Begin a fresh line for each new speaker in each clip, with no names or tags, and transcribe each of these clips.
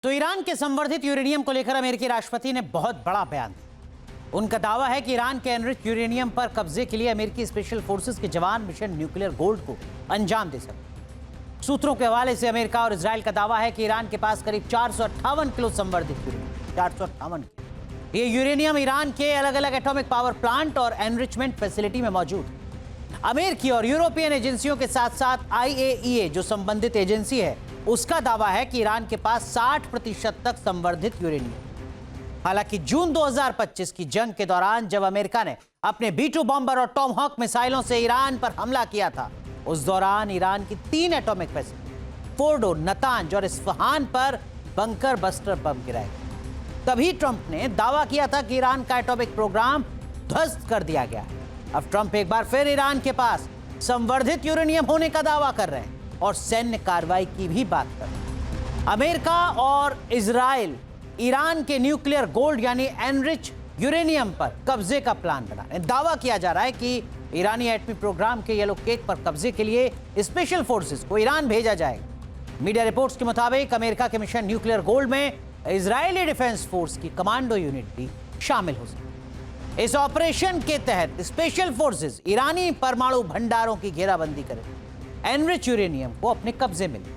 तो ईरान के संवर्धित यूरेनियम को लेकर अमेरिकी राष्ट्रपति ने बहुत बड़ा बयान दिया। उनका दावा है कि ईरान के एनरिच यूरेनियम पर कब्जे के लिए अमेरिकी स्पेशल फोर्सेस के जवान मिशन न्यूक्लियर गोल्ड को अंजाम दे सकते। सूत्रों के हवाले से अमेरिका और इजराइल का दावा है कि ईरान के पास करीब 458 किलो संवर्धित यूरेनियम 458 किलो। ये यूरेनियम ईरान के अलग अलग एटॉमिक पावर प्लांट और एनरिचमेंट फैसिलिटी में मौजूद है। अमेरिकी और यूरोपियन एजेंसियों के साथ साथ IAEA जो संबंधित एजेंसी है उसका दावा है कि ईरान के पास 60% तक संवर्धित यूरेनियम। हालांकि जून 2025 की जंग के दौरान जब अमेरिका ने अपने B-2 बॉम्बर और टॉमहॉक मिसाइलों से ईरान पर हमला किया था, उस दौरान ईरान की 3 एटॉमिक फैसिलिटी फोर्डो, नतांज और इस्फहान पर बंकर बस्टर बम गिराए। तभी ट्रंप ने दावा किया था कि ईरान का एटॉमिक प्रोग्राम ध्वस्त कर दिया गया है। अब ट्रंप एक बार फिर ईरान के पास संवर्धित यूरेनियम होने का दावा कर रहे हैं और सैन्य कार्रवाई की भी बात कर रहे हैं। अमेरिका और इजराइल ईरान के न्यूक्लियर गोल्ड यानी एनरिच यूरेनियम पर कब्जे का प्लान बना रहे हैं। दावा किया जा रहा है कि ईरानी एटमी प्रोग्राम के येलो केक पर कब्जे के लिए स्पेशल फोर्सेस को ईरान भेजा जाएगा। मीडिया रिपोर्ट्स के मुताबिक अमेरिका के मिशन न्यूक्लियर गोल्ड में इजरायली डिफेंस फोर्स की कमांडो यूनिट भी शामिल हो सकती है। इस ऑपरेशन के तहत स्पेशल फोर्सेस ईरानी परमाणु भंडारों की घेराबंदी करेंगे, एनरिच यूरेनियम को अपने कब्जे में लें।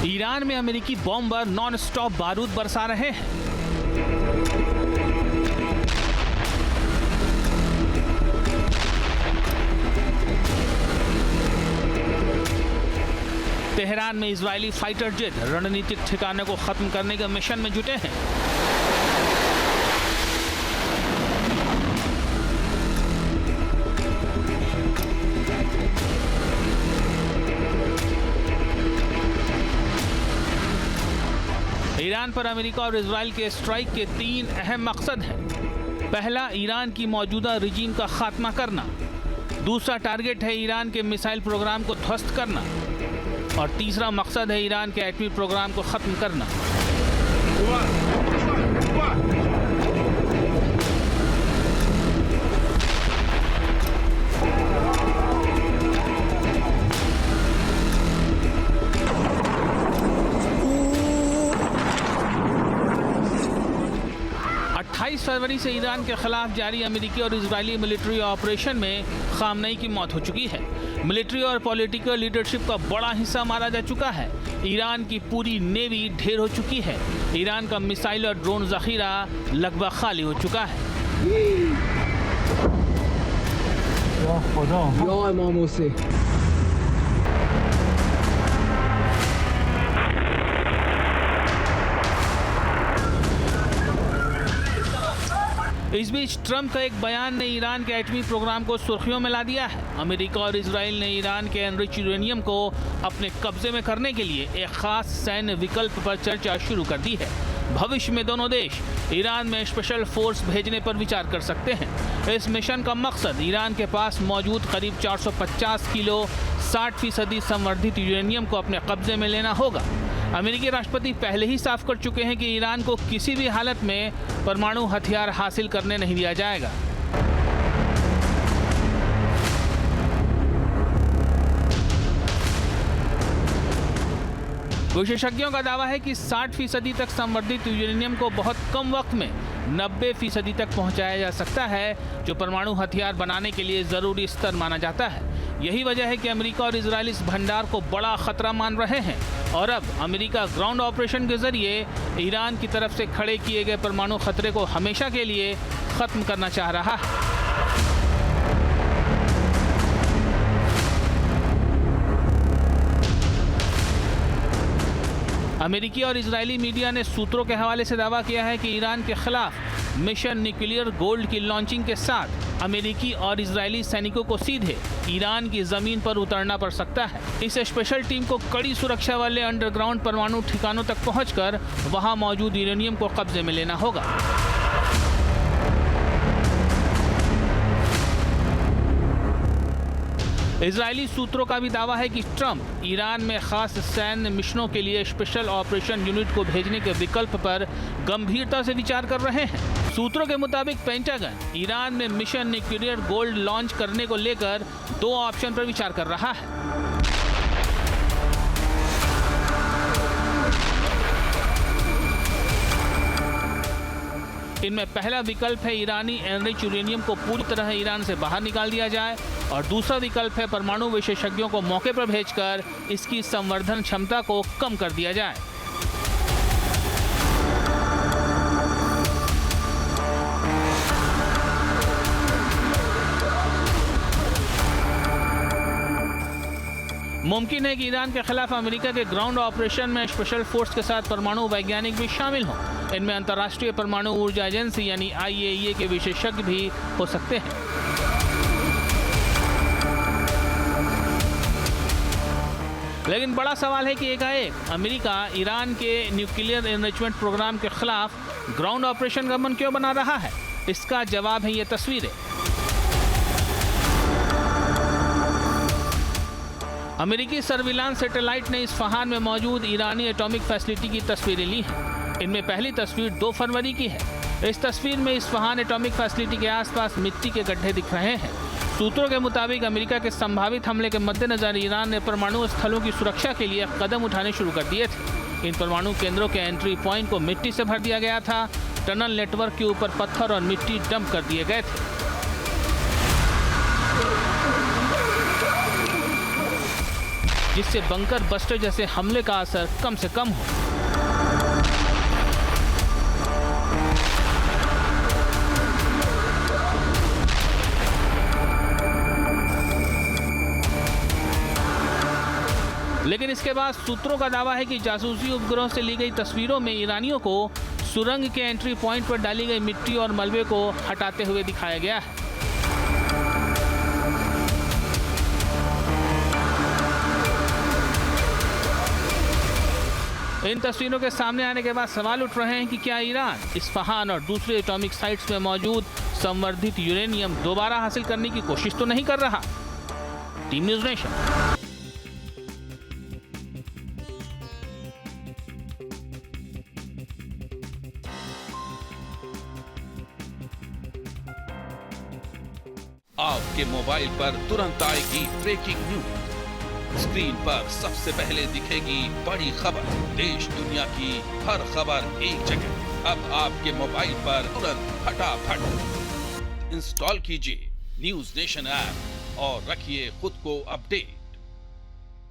ईरान में अमेरिकी बॉम्बर नॉन स्टॉप बारूद बरसा रहे हैं। तेहरान में इजरायली फाइटर जेट रणनीतिक ठिकाने को खत्म करने के मिशन में जुटे हैं। ईरान पर अमेरिका और इजराइल के स्ट्राइक के 3 अहम मकसद हैं। पहला, ईरान की मौजूदा रिजीम का खात्मा करना। दूसरा टारगेट है ईरान के मिसाइल प्रोग्राम को ध्वस्त करना। और तीसरा मकसद है ईरान के एटमी प्रोग्राम को खत्म करना। 28 फरवरी से ईरान के खिलाफ जारी अमेरिकी और इजरायली मिलिट्री ऑपरेशन में खामनेई की मौत हो चुकी है। मिलिट्री और पॉलिटिकल लीडरशिप का बड़ा हिस्सा मारा जा चुका है। ईरान की पूरी नेवी ढेर हो चुकी है। ईरान का मिसाइल और ड्रोन जखीरा लगभग खाली हो चुका है। इस बीच ट्रंप का एक बयान ने ईरान के एटमी प्रोग्राम को सुर्खियों में ला दिया है। अमेरिका और इजराइल ने ईरान के एनरिच यूरेनियम को अपने कब्जे में करने के लिए एक खास सैन्य विकल्प पर चर्चा शुरू कर दी है। भविष्य में दोनों देश ईरान में स्पेशल फोर्स भेजने पर विचार कर सकते हैं। इस मिशन का मकसद ईरान के पास मौजूद करीब 450 किलो 60% संवर्धित यूरेनियम को अपने कब्जे में लेना होगा। अमेरिकी राष्ट्रपति पहले ही साफ कर चुके हैं कि ईरान को किसी भी हालत में परमाणु हथियार हासिल करने नहीं दिया जाएगा। विशेषज्ञों का दावा है कि 60% तक संवर्धित यूरेनियम को बहुत कम वक्त में 90% तक पहुंचाया जा सकता है, जो परमाणु हथियार बनाने के लिए जरूरी स्तर माना जाता है। यही वजह है कि अमेरिका और इजराइल इस भंडार को बड़ा खतरा मान रहे हैं और अब अमेरिका ग्राउंड ऑपरेशन के जरिए ईरान की तरफ से खड़े किए गए परमाणु खतरे को हमेशा के लिए खत्म करना चाह रहा है। अमेरिकी और इजरायली मीडिया ने सूत्रों के हवाले से दावा किया है कि ईरान के खिलाफ मिशन न्यूक्लियर गोल्ड की लॉन्चिंग के साथ अमेरिकी और इजरायली सैनिकों को सीधे ईरान की जमीन पर उतरना पड़ सकता है। इस स्पेशल टीम को कड़ी सुरक्षा वाले अंडरग्राउंड परमाणु ठिकानों तक पहुंचकर वहां मौजूद यूरेनियम को कब्जे में लेना होगा। इजरायली सूत्रों का भी दावा है कि ट्रंप ईरान में खास सैन्य मिशनों के लिए स्पेशल ऑपरेशन यूनिट को भेजने के विकल्प पर गंभीरता से विचार कर रहे हैं। सूत्रों के मुताबिक पेंटागन ईरान में मिशन न्यूक्लियर गोल्ड लॉन्च करने को लेकर 2 ऑप्शन पर विचार कर रहा है। इनमें पहला विकल्प है ईरानी एनरिच यूरेनियम को पूरी तरह ईरान से बाहर निकाल दिया जाए और दूसरा विकल्प है परमाणु विशेषज्ञों को मौके पर भेजकर इसकी संवर्धन क्षमता को कम कर दिया जाए। मुमकिन है कि ईरान के खिलाफ अमेरिका के ग्राउंड ऑपरेशन में स्पेशल फोर्स के साथ परमाणु वैज्ञानिक भी शामिल हों। इनमें अंतर्राष्ट्रीय परमाणु ऊर्जा एजेंसी यानी IAEA के विशेषज्ञ भी हो सकते हैं। लेकिन बड़ा सवाल है कि एकाएक अमेरिका ईरान के न्यूक्लियर एनरिचमेंट प्रोग्राम के खिलाफ ग्राउंड ऑपरेशन का मन क्यों बना रहा है? इसका जवाब है ये तस्वीरें। अमेरिकी सर्विलांस सैटेलाइट ने इस्फहान में मौजूद ईरानी एटॉमिक फैसिलिटी की तस्वीरें ली हैं। इनमें पहली तस्वीर 2 फरवरी की है। इस तस्वीर में इस्फहान एटॉमिक फैसिलिटी के आसपास मिट्टी के गड्ढे दिख रहे हैं। सूत्रों के मुताबिक अमेरिका के संभावित हमले के मद्देनजर ईरान ने परमाणु स्थलों की सुरक्षा के लिए कदम उठाने शुरू कर दिए थे। इन परमाणु केंद्रों के एंट्री पॉइंट को मिट्टी से भर दिया गया था। टनल नेटवर्क के ऊपर पत्थर और मिट्टी डंप कर दिए गए थे। जिससे बंकर बस्टर जैसे हमले का असर कम से कम हो। लेकिन इसके बाद सूत्रों का दावा है कि जासूसी उपग्रहों से ली गई तस्वीरों में ईरानियों को सुरंग के एंट्री पॉइंट पर डाली गई मिट्टी और मलबे को हटाते हुए दिखाया गया है। इन तस्वीरों के सामने आने के बाद सवाल उठ रहे हैं कि क्या ईरान इस्फहान और दूसरे एटॉमिक साइट्स में मौजूद संवर्धित यूरेनियम दोबारा हासिल करने की कोशिश तो नहीं कर रहा? Team news nation.
आपके मोबाइल पर तुरंत आएगी ब्रेकिंग न्यूज। स्क्रीन पर सबसे पहले दिखेगी बड़ी खबर। देश दुनिया की हर खबर एक जगह। अब आपके मोबाइल पर तुरंत फटाफट इंस्टॉल कीजिए न्यूज़ नेशन ऐप और रखिए खुद को अपडेट।